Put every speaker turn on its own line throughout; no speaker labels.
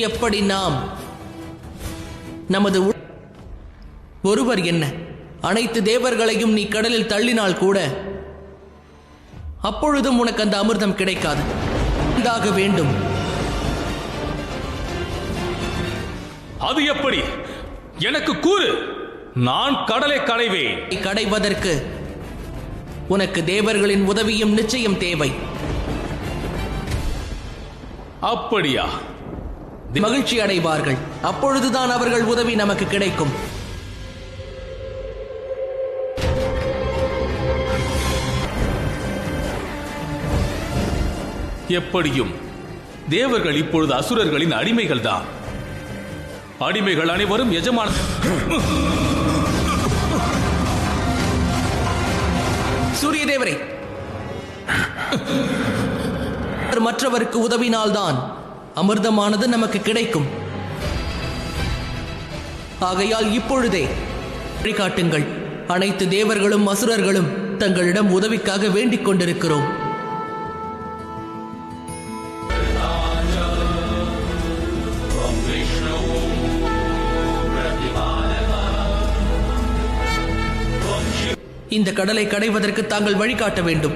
எப்படி நாம் நமது ஒருவர் என்ன அனைத்து தேவர்களையும் நீ கடலில் தள்ளினால் கூட அப்பொழுதும் உனக்கு அந்த அமிர்தம் கிடைக்காது. வேண்டும்.
அது எப்படி? எனக்கு கூறு. நான் கடலை கடைவேன்.
கடைவதற்கு உனக்கு தேவர்களின் உதவியும் நிச்சயம் தேவை.
அப்படியா?
மகிழ்ச்சி அடைவார்கள். அப்பொழுதுதான் அவர்கள் உதவி நமக்கு கிடைக்கும்.
எப்படியும் தேவர்கள் இப்பொழுது அசுரர்களின் அடிமைகள் தான். அடிமைகள் அனைவரும் எஜமான
சூரிய தேவரே, மற்றவருக்கு உதவினால்தான் அமிர்தமானது நமக்கு கிடைக்கும். ஆகையால் இப்பொழுதே வழிகாட்டுங்கள். அனைத்து தேவர்களும் அசுரர்களும் தங்களிடம் உதவிக்காக வேண்டிக் கொண்டிருக்கிறோம். இந்த கடலை கடைவதற்கு தாங்கள் வழிகாட்ட வேண்டும்.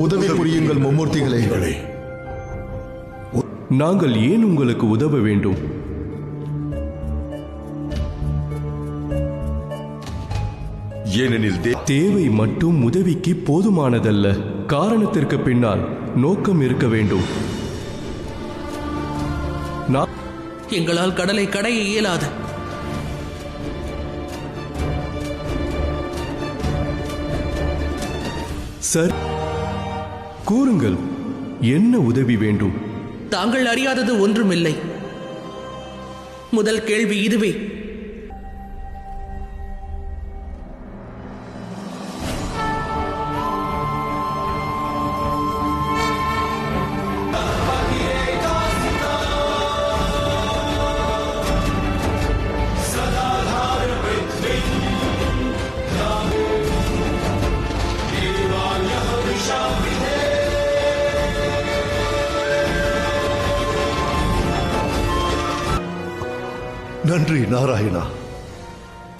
உதவி புரியுங்கள் மும்மூர்த்திகளே.
நாங்கள் ஏன் உங்களுக்கு உதவ வேண்டும்?
ஏனெனில்
தேவை மட்டும் உதவிக்கு போதுமானதல்ல. காரணத்திற்கு பின்னால் நோக்கம் இருக்க வேண்டும்.
எங்களால் கடலை கடைய இயலாது.
சார், கூறுங்கள், என்ன உதவி வேண்டும்?
தாங்கள் அறியாதது ஒன்றுமில்லை. முதல் கேள்வி இதுவே.
நன்றி நாராயணா.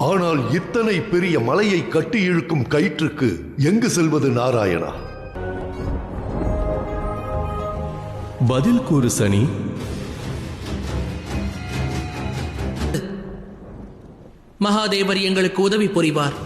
ஆனால் இத்தனை பெரிய மலையை கட்டி இழுக்கும் கயிற்றுக்கு எங்கு செல்வது நாராயணா?
பதில் கூறு சனி.
மகாதேவர் எங்களுக்கு உதவி புரிவார்.